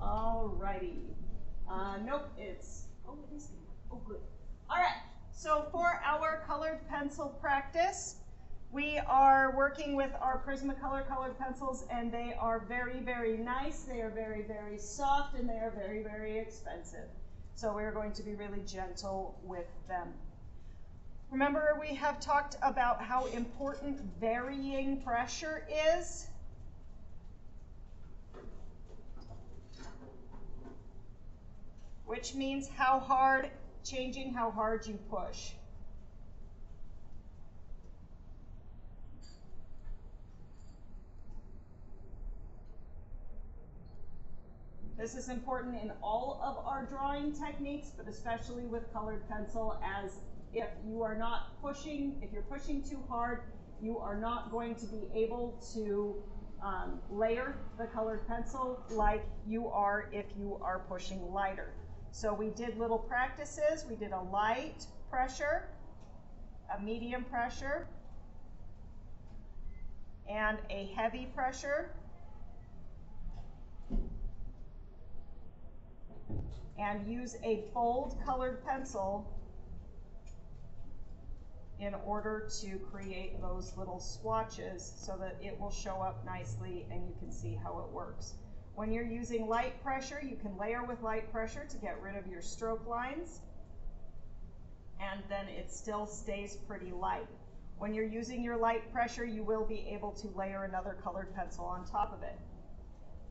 Alrighty. Nope, it's, oh, it is. Oh, good. All right, so for our colored pencil practice, we are working with our Prismacolor colored pencils, and they are very, very nice. They are very, very soft, and they are very, very expensive. So we're going to be really gentle with them. Remember, we have talked about how important varying pressure is. Which means changing how hard you push. This is important in all of our drawing techniques, but especially with colored pencil, as if you're pushing too hard, you are not going to be able to layer the colored pencil like you are if you are pushing lighter. So we did little practices. We did a light pressure, a medium pressure, and a heavy pressure. And use a bold colored pencil in order to create those little swatches so that it will show up nicely and you can see how it works. When you're using light pressure, you can layer with light pressure to get rid of your stroke lines, and then it still stays pretty light. When you're using your light pressure, you will be able to layer another colored pencil on top of it.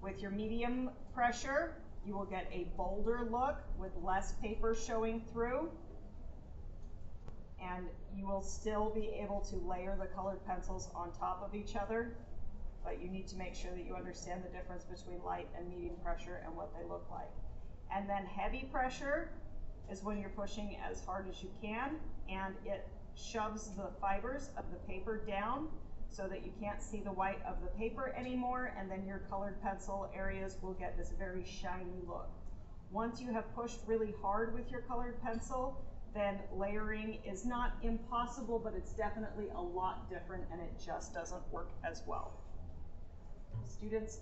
With your medium pressure, you will get a bolder look with less paper showing through, and you will still be able to layer the colored pencils on top of each other, but you need to make sure that you understand the difference between light and medium pressure and what they look like. And then heavy pressure is when you're pushing as hard as you can, and it shoves the fibers of the paper down so that you can't see the white of the paper anymore, and then your colored pencil areas will get this very shiny look. Once you have pushed really hard with your colored pencil, then layering is not impossible, but it's definitely a lot different, and it just doesn't work as well. Students,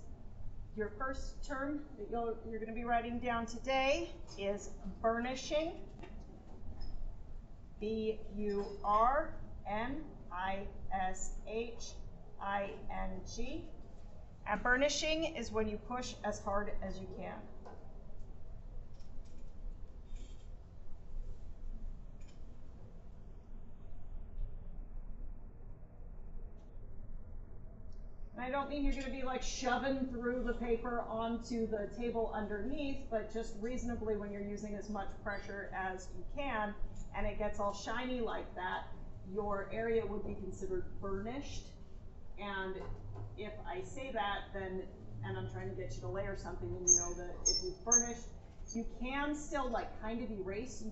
your first term that you're going to be writing down today is burnishing. B-U-R-N-I-S-H-I-N-G. And burnishing is when you push as hard as you can. And I don't mean you're going to be like shoving through the paper onto the table underneath, but just reasonably when you're using as much pressure as you can, and it gets all shiny like that, your area would be considered burnished. And if I say that, then, and I'm trying to get you to layer something, and you know that if you've burnished, you can still like kind of erase.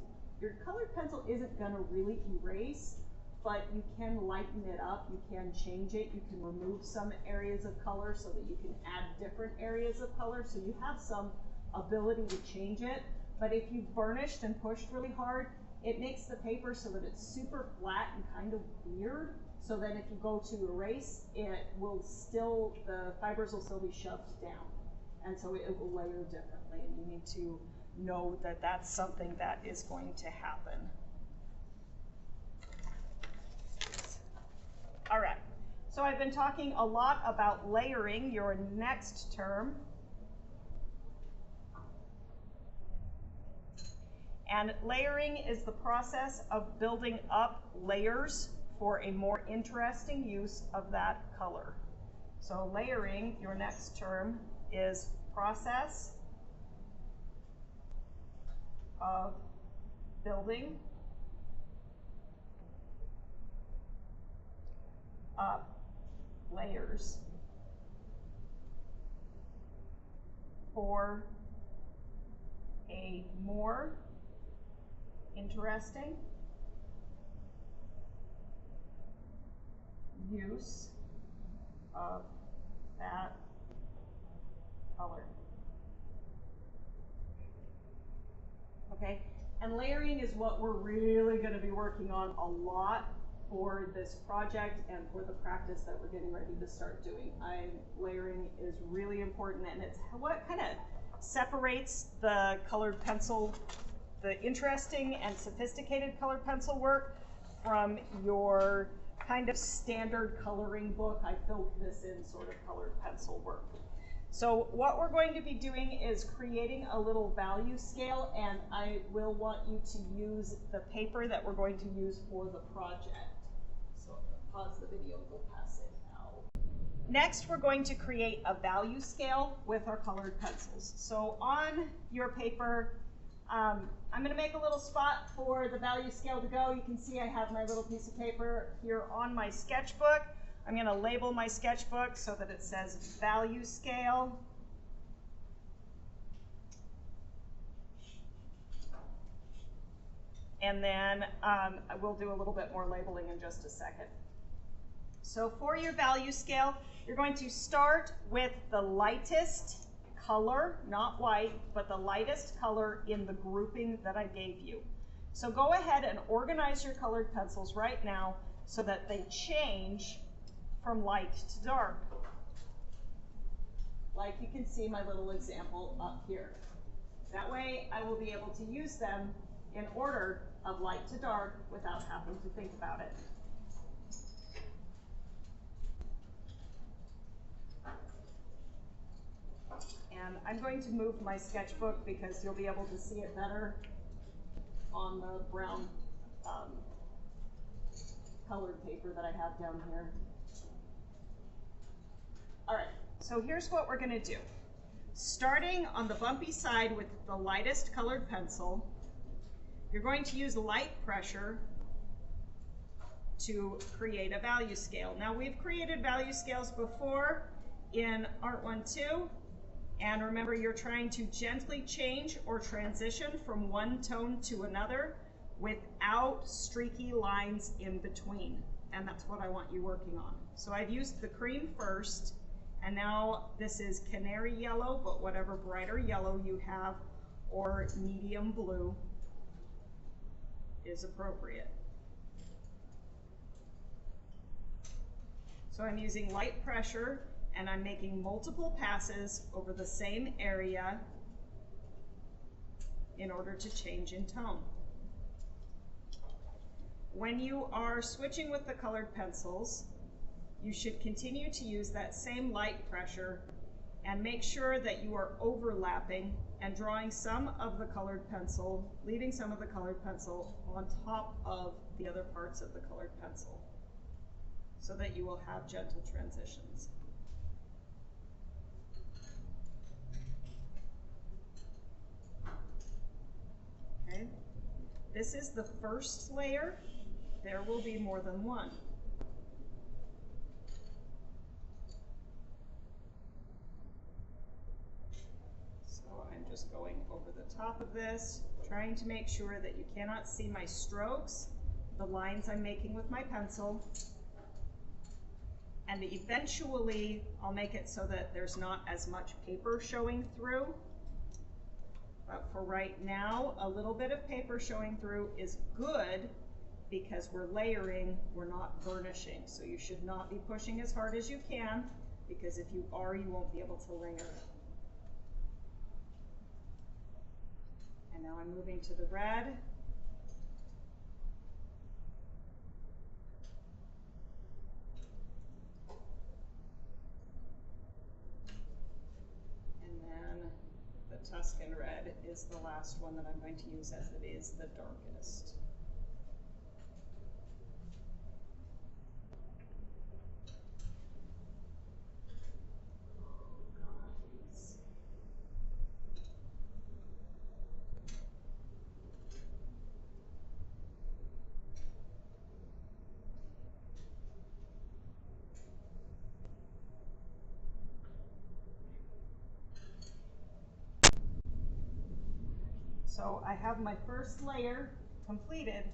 Your colored pencil isn't going to really erase, but you can lighten it up, you can change it, you can remove some areas of color so that you can add different areas of color, so you have some ability to change it. But if you've burnished and pushed really hard, it makes the paper so that it's super flat and kind of weird, so that if you go to erase, the fibers will still be shoved down. And so it will layer differently, and you need to know that that's something that is going to happen. All right, so I've been talking a lot about layering. Your next term. And layering is the process of building up layers for a more interesting use of that color. So layering, your next term, is process of building up layers for a more interesting use of that color. Okay, and layering is what we're really going to be working on a lot for this project and for the practice that we're getting ready to start doing. Layering is really important, and it's what kind of separates the colored pencil, the interesting and sophisticated colored pencil work from your kind of standard coloring book. I filled this in sort of colored pencil work. So what we're going to be doing is creating a little value scale, and I will want you to use the paper that we're going to use for the project. So I'm going to pause the video and go past it now. Next, we're going to create a value scale with our colored pencils. So on your paper, I'm going to make a little spot for the value scale to go. You can see I have my little piece of paper here on my sketchbook. I'm going to label my sketchbook so that it says value scale. And then I will do a little bit more labeling in just a second. So for your value scale, you're going to start with the lightest color, not white, but the lightest color in the grouping that I gave you. So go ahead and organize your colored pencils right now so that they change from light to dark. Like you can see my little example up here. That way I will be able to use them in order of light to dark without having to think about it. And I'm going to move my sketchbook because you'll be able to see it better on the brown colored paper that I have down here. All right, so here's what we're gonna do. Starting on the bumpy side with the lightest colored pencil, you're going to use light pressure to create a value scale. Now we've created value scales before in Art 1-2, and remember you're trying to gently change or transition from one tone to another without streaky lines in between, and that's what I want you working on. So I've used the cream first, and now this is canary yellow, but whatever brighter yellow you have, or medium blue is appropriate. So I'm using light pressure, and I'm making multiple passes over the same area in order to change in tone. When you are switching with the colored pencils, you should continue to use that same light pressure and make sure that you are overlapping and drawing some of the colored pencil, leaving some of the colored pencil on top of the other parts of the colored pencil so that you will have gentle transitions. Okay, this is the first layer. There will be more than one. Just going over the top of this, trying to make sure that you cannot see my strokes, the lines I'm making with my pencil, and eventually I'll make it so that there's not as much paper showing through. But for right now, a little bit of paper showing through is good because we're layering, we're not burnishing. So you should not be pushing as hard as you can, because if you are, you won't be able to layer. And now I'm moving to the red. And then the Tuscan red is the last one that I'm going to use, as it is the darkest. So I have my first layer completed,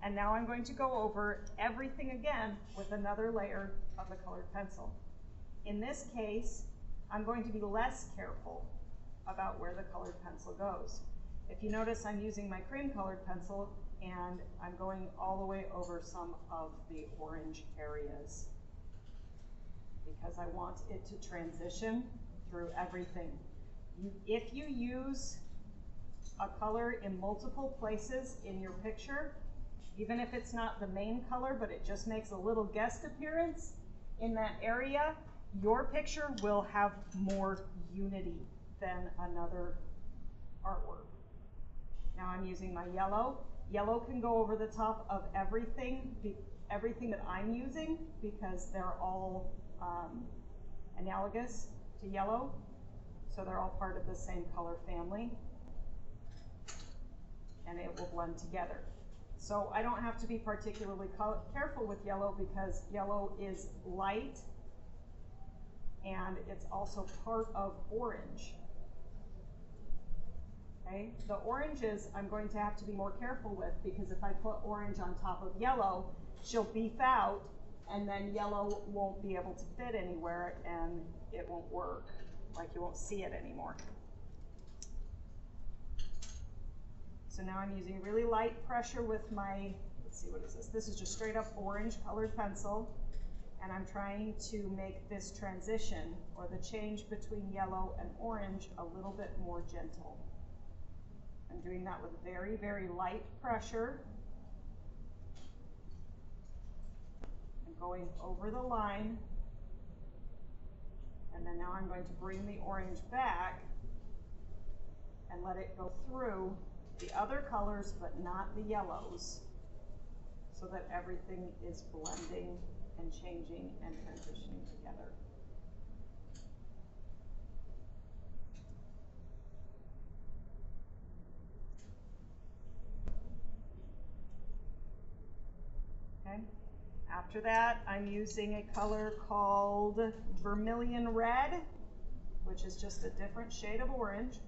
and now I'm going to go over everything again with another layer of the colored pencil. In this case, I'm going to be less careful about where the colored pencil goes. If you notice, I'm using my cream colored pencil, and I'm going all the way over some of the orange areas because I want it to transition through everything. If you use a color in multiple places in your picture, even if it's not the main color, but it just makes a little guest appearance in that area, your picture will have more unity than another artwork. Now I'm using my yellow. Yellow can go over the top of everything that I'm using because they're all analogous to yellow. So they're all part of the same color family. And it will blend together. So I don't have to be particularly careful with yellow because yellow is light and it's also part of orange. Okay, the oranges I'm going to have to be more careful with because if I put orange on top of yellow, she'll beef out and then yellow won't be able to fit anywhere and it won't work, like you won't see it anymore. So now I'm using really light pressure with my, let's see, what is this? This is just straight up orange colored pencil. And I'm trying to make this transition or the change between yellow and orange a little bit more gentle. I'm doing that with very, very light pressure. I'm going over the line. And then now I'm going to bring the orange back and let it go through the other colors, but not the yellows, so that everything is blending and changing and transitioning together. Okay. After that, I'm using a color called Vermilion Red, which is just a different shade of orange.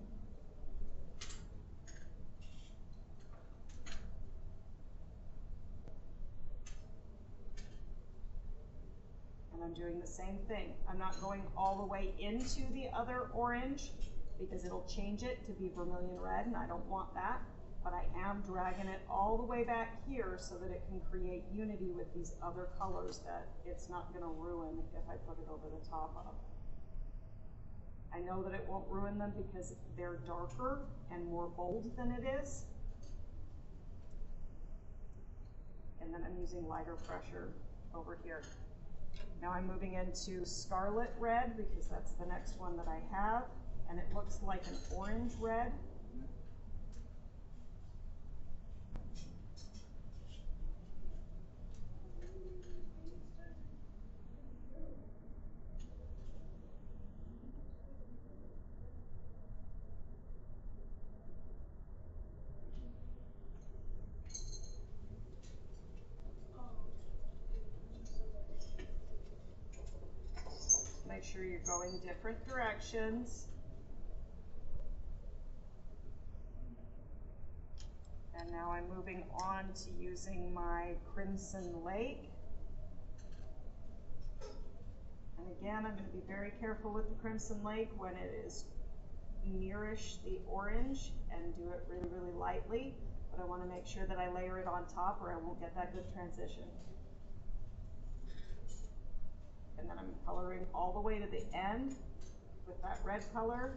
I'm doing the same thing. I'm not going all the way into the other orange because it'll change it to be vermilion red and I don't want that, but I am dragging it all the way back here so that it can create unity with these other colors that it's not going to ruin if I put it over the top of. I know that it won't ruin them because they're darker and more bold than it is. And then I'm using lighter pressure over here. Now I'm moving into Scarlet Red because that's the next one that I have, and it looks like an orange red. Make sure you're going different directions. And now I'm moving on to using my Crimson Lake. And again, I'm going to be very careful with the Crimson Lake when it is nearish the orange and do it really, really lightly. But I want to make sure that I layer it on top or I won't get that good transition. And then I'm coloring all the way to the end with that red color.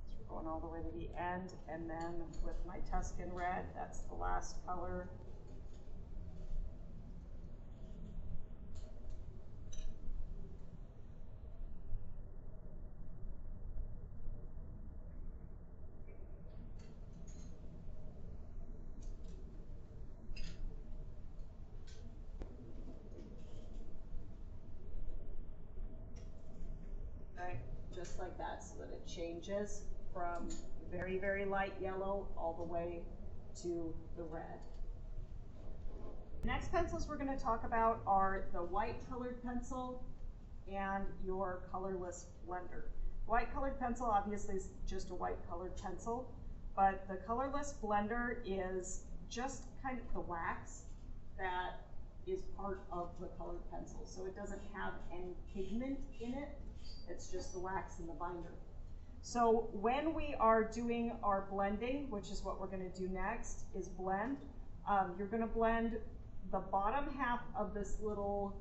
So we're going all the way to the end, and then with my Tuscan red, that's the last color. Just like that, so that it changes from very, very light yellow all the way to the red. The next pencils we're going to talk about are the white colored pencil and your colorless blender. White colored pencil obviously is just a white colored pencil, but the colorless blender is just kind of the wax that is part of the colored pencil. So it doesn't have any pigment in it. It's just the wax in the binder. So when we are doing our blending, which is what we're going to do next, is blend. You're going to blend the bottom half of this little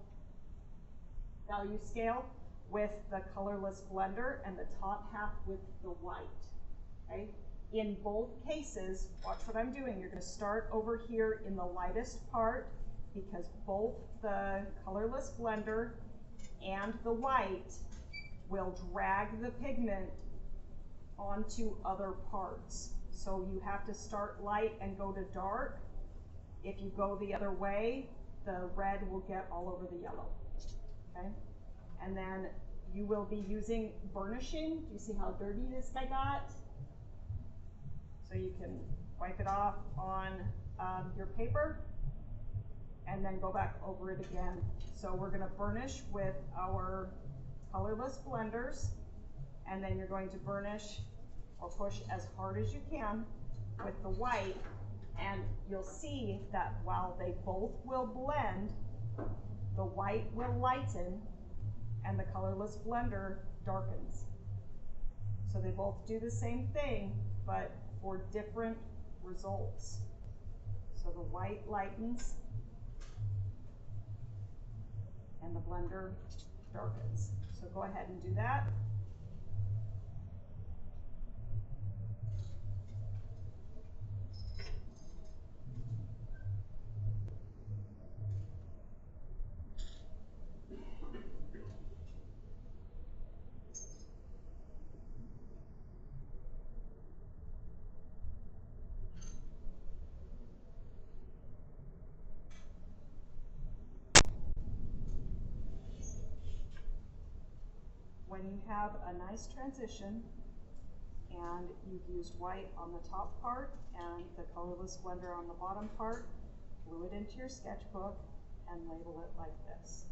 value scale with the colorless blender and the top half with the white. Okay? In both cases, watch what I'm doing. You're going to start over here in the lightest part because both the colorless blender and the white will drag the pigment onto other parts. So you have to start light and go to dark. If you go the other way, the red will get all over the yellow. Okay? And then you will be using burnishing. Do you see how dirty this guy got? So you can wipe it off on your paper and then go back over it again. So we're going to burnish with our colorless blenders, and then you're going to burnish or push as hard as you can with the white, and you'll see that while they both will blend, the white will lighten and the colorless blender darkens. So they both do the same thing, but for different results. So the white lightens and the blender darkens. So go ahead and do that. When you have a nice transition and you've used white on the top part and the colorless blender on the bottom part, glue it into your sketchbook and label it like this.